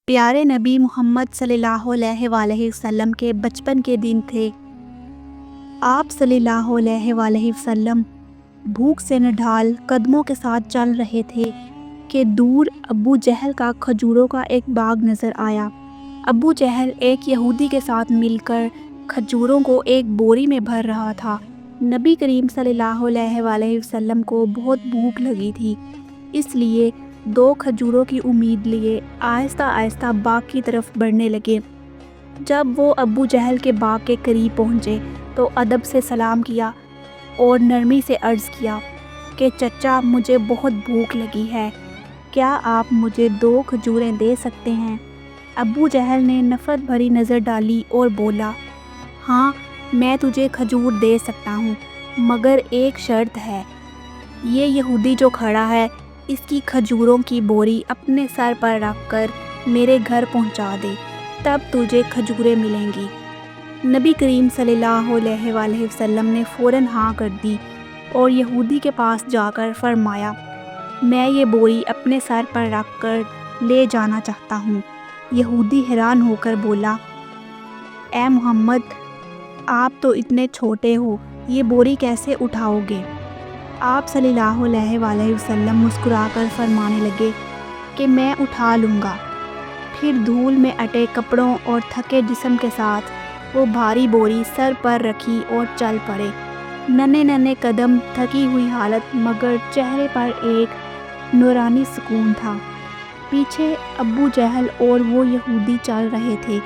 پیارے نبی محمد صلی اللہ علیہ وآلہ وسلم کے بچپن کے دن تھے۔ آپ صلی اللہ علیہ وآلہ وسلم بھوک سے نڈھال قدموں کے ساتھ چل رہے تھے کہ دور ابو جہل کا کھجوروں کا ایک باغ نظر آیا۔ ابو جہل ایک یہودی کے ساتھ مل کر کھجوروں کو ایک بوری میں بھر رہا تھا۔ نبی کریم صلی اللہ علیہ وآلہ وسلم کو بہت بھوک لگی تھی، اس لیے 2 کھجوروں کی امید لیے آہستہ آہستہ باغ کی طرف بڑھنے لگے۔ جب وہ ابو جہل کے باغ کے قریب پہنچے تو ادب سے سلام کیا اور نرمی سے عرض کیا کہ چچا، مجھے بہت بھوک لگی ہے، کیا آپ مجھے 2 کھجوریں دے سکتے ہیں؟ ابو جہل نے نفرت بھری نظر ڈالی اور بولا، ہاں میں تجھے کھجور دے سکتا ہوں، مگر ایک شرط ہے۔ یہ یہودی جو کھڑا ہے اس کی کھجوروں کی بوری اپنے سر پر رکھ کر میرے گھر پہنچا دے، تب تجھے کھجوریں ملیں گی۔ نبی کریم صلی اللہ علیہ وآلہ وسلم نے فوراً ہاں کر دی اور یہودی کے پاس جا کر فرمایا، میں یہ بوری اپنے سر پر رکھ کر لے جانا چاہتا ہوں۔ یہودی حیران ہو کر بولا، اے محمد، آپ تو اتنے چھوٹے ہو، یہ بوری کیسے اٹھاؤ گے؟ آپ صلی اللہ علیہ وآلہ وسلم مسکرا کر فرمانے لگے کہ میں اٹھا لوں گا۔ پھر دھول میں اٹے کپڑوں اور تھکے جسم کے ساتھ وہ بھاری بوری سر پر رکھی اور چل پڑے۔ ننھے ننھے قدم، تھکی ہوئی حالت، مگر چہرے پر ایک نورانی سکون تھا۔ پیچھے ابو جہل اور وہ یہودی چل رہے تھے۔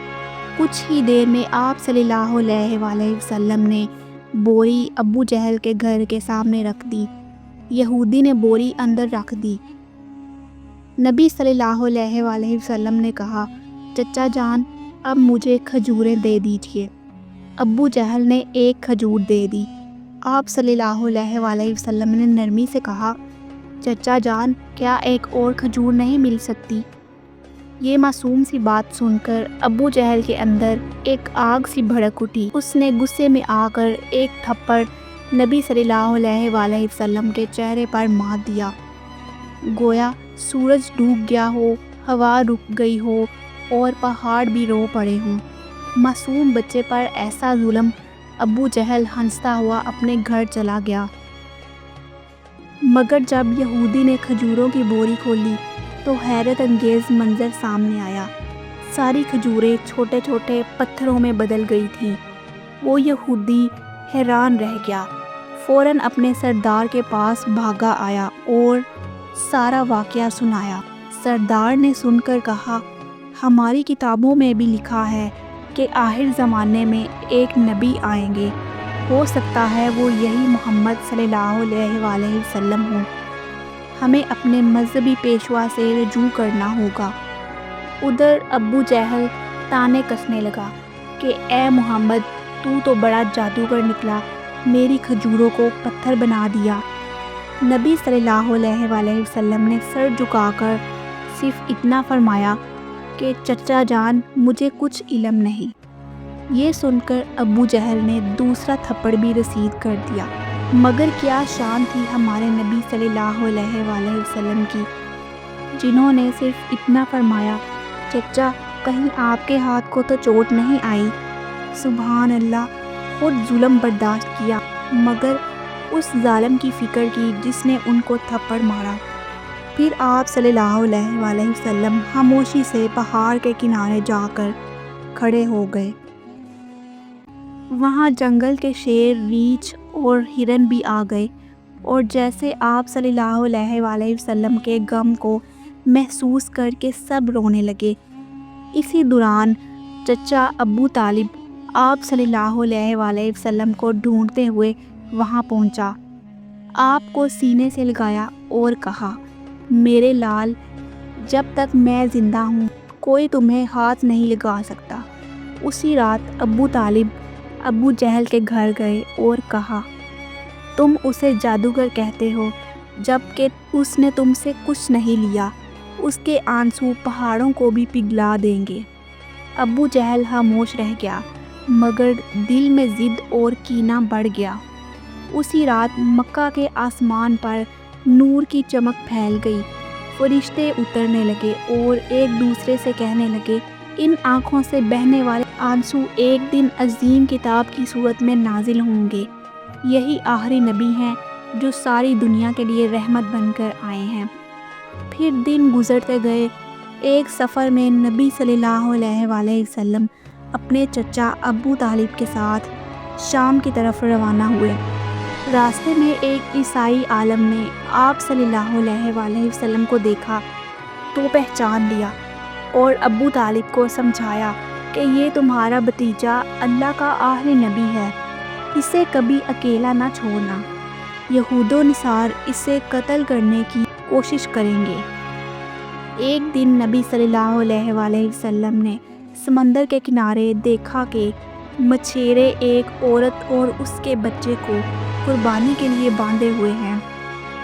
کچھ ہی دیر میں آپ صلی اللہ علیہ وآلہ وسلم نے بوری ابو جہل کے گھر کے سامنے رکھ دی۔ یہودی نے بوری اندر رکھ دی۔ نبی صلی اللہ علیہ وآلہ وسلم نے کہا، چچا جان، اب مجھے کھجوریں دے دیجیے۔ ابو جہل نے ایک کھجور دے دی۔ آپ صلی اللہ علیہ وآلہ وسلم نے نرمی سے کہا، چچا جان، کیا ایک اور کھجور نہیں مل سکتی؟ یہ معصوم سی بات سن کر ابو جہل کے اندر ایک آگ سی بھڑک اٹھی۔ اس نے غصے میں آ کر ایک تھپڑ نبی صلی اللہ علیہ وآلہ وسلم کے چہرے پر مار دیا۔ گویا سورج ڈوب گیا ہو، ہوا رک گئی ہو اور پہاڑ بھی رو پڑے ہوں۔ معصوم بچے پر ایسا ظلم! ابو جہل ہنستا ہوا اپنے گھر چلا گیا۔ مگر جب یہودی نے کھجوروں کی بوری کھولی تو حیرت انگیز منظر سامنے آیا۔ ساری کھجوریں چھوٹے چھوٹے پتھروں میں بدل گئی تھیں۔ وہ یہودی حیران رہ گیا، فوراً اپنے سردار کے پاس بھاگا آیا اور سارا واقعہ سنایا۔ سردار نے سن کر کہا، ہماری کتابوں میں بھی لکھا ہے کہ آخر زمانے میں ایک نبی آئیں گے، ہو سکتا ہے وہ یہی محمد صلی اللہ علیہ وآلہ وسلم ہوں۔ ہمیں اپنے مذہبی پیشوا سے رجوع کرنا ہوگا۔ ادھر ابو جہل طعنے کسنے لگا کہ اے محمد، تو بڑا جادوگر نکلا، میری کھجوروں کو پتھر بنا دیا۔ نبی صلی اللہ علیہ وآلہ وسلم نے سر جھکا کر صرف اتنا فرمایا کہ چچا جان، مجھے کچھ علم نہیں۔ یہ سن کر ابو جہل نے دوسرا تھپڑ بھی رسید کر دیا۔ مگر کیا شان تھی ہمارے نبی صلی اللہ علیہ وآلہ وسلم کی، جنہوں نے صرف اتنا فرمایا، چچا کہیں آپ کے ہاتھ کو تو چوٹ نہیں آئی؟ سبحان اللہ! خود ظلم برداشت کیا مگر اس ظالم کی فکر کی جس نے ان کو تھپڑ مارا۔ پھر آپ صلی اللہ علیہ وآلہ وسلم خاموشی سے پہاڑ کے کنارے جا کر کھڑے ہو گئے۔ وہاں جنگل کے شیر، ریچھ اور ہرن بھی آ گئے اور جیسے آپ صلی اللہ علیہ وآلہ وسلم کے غم کو محسوس کر کے سب رونے لگے۔ اسی دوران چچا ابو طالب آپ صلی اللہ علیہ وآلہ وسلم کو ڈھونڈتے ہوئے وہاں پہنچا۔ آپ کو سینے سے لگایا اور کہا، میرے لال، جب تک میں زندہ ہوں کوئی تمہیں ہاتھ نہیں لگا سکتا۔ اسی رات ابو طالب ابو جہل کے گھر گئے اور کہا، تم اسے جادوگر کہتے ہو جبکہ اس نے تم سے کچھ نہیں لیا، اس کے آنسو پہاڑوں کو بھی پگھلا دیں گے۔ ابو جہل خاموش رہ گیا مگر دل میں ضد اور کینہ بڑھ گیا۔ اسی رات مکہ کے آسمان پر نور کی چمک پھیل گئی۔ فرشتے اترنے لگے اور ایک دوسرے سے کہنے لگے، ان آنکھوں سے بہنے والے آنسو ایک دن عظیم کتاب کی صورت میں نازل ہوں گے۔ یہی آخری نبی ہیں جو ساری دنیا کے لیے رحمت بن کر آئے ہیں۔ پھر دن گزرتے گئے۔ ایک سفر میں نبی صلی اللہ علیہ وآلہ وسلم اپنے چچا ابو طالب کے ساتھ شام کی طرف روانہ ہوئے۔ راستے میں ایک عیسائی عالم نے آپ صلی اللہ علیہ وآلہ وسلم کو دیکھا تو پہچان لیا اور ابو طالب کو سمجھایا کہ یہ تمہارا بھتیجا اللہ کا آخری نبی ہے، اسے کبھی اکیلا نہ چھوڑنا، یہود و نصارہ اسے قتل کرنے کی کوشش کریں گے۔ ایک دن نبی صلی اللہ علیہ وآلہ وسلم نے سمندر کے کنارے دیکھا کہ مچھیرے ایک عورت اور اس کے بچے کو قربانی کے لیے باندھے ہوئے ہیں۔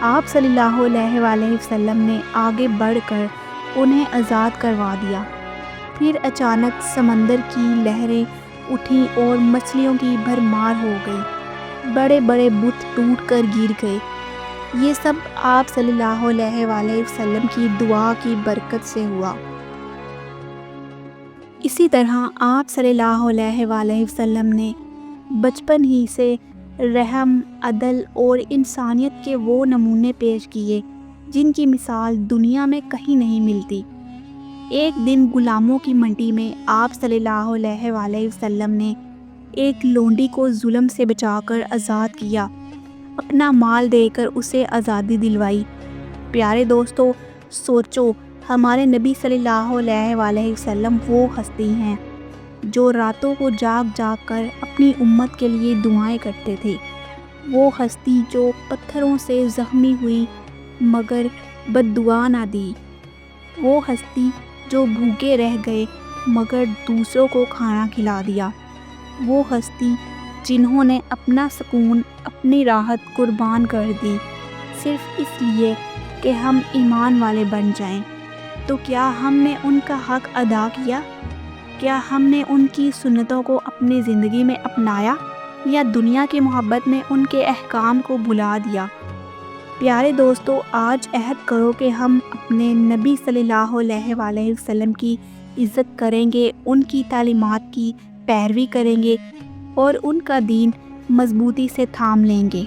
آپ صلی اللہ علیہ وآلہ وسلم نے آگے بڑھ کر انہیں آزاد کروا دیا۔ پھر اچانک سمندر کی لہریں اٹھیں اور مچھلیوں کی بھرمار ہو گئی، بڑے بڑے بت ٹوٹ کر گر گئے۔ یہ سب آپ صلی اللہ علیہ وآلہ وسلم کی دعا کی برکت سے ہوا۔ اسی طرح آپ صلی اللہ علیہ وآلہ وسلم نے بچپن ہی سے رحم، عدل اور انسانیت کے وہ نمونے پیش کیے جن کی مثال دنیا میں کہیں نہیں ملتی۔ ایک دن غلاموں کی منڈی میں آپ صلی اللہ علیہ وآلہ وسلم نے ایک لونڈی کو ظلم سے بچا کر آزاد کیا، اپنا مال دے کر اسے آزادی دلوائی۔ پیارے دوستو، سوچو، ہمارے نبی صلی اللہ علیہ وآلہ وسلم وہ ہستی ہیں جو راتوں کو جاگ جاگ کر اپنی امت کے لیے دعائیں کرتے تھے۔ وہ ہستی جو پتھروں سے زخمی ہوئی مگر بددعا نہ دی۔ وہ ہستی جو بھوکے رہ گئے مگر دوسروں کو کھانا کھلا دیا۔ وہ ہستی جنہوں نے اپنا سکون، اپنی راحت قربان کر دی صرف اس لیے کہ ہم ایمان والے بن جائیں۔ تو کیا ہم نے ان کا حق ادا کیا؟ کیا ہم نے ان کی سنتوں کو اپنی زندگی میں اپنایا یا دنیا کی محبت میں ان کے احکام کو بھلا دیا؟ پیارے دوستو، آج عہد کرو کہ ہم اپنے نبی صلی اللہ علیہ وآلہ وسلم کی عزت کریں گے، ان کی تعلیمات کی پیروی کریں گے اور ان کا دین مضبوطی سے تھام لیں گے۔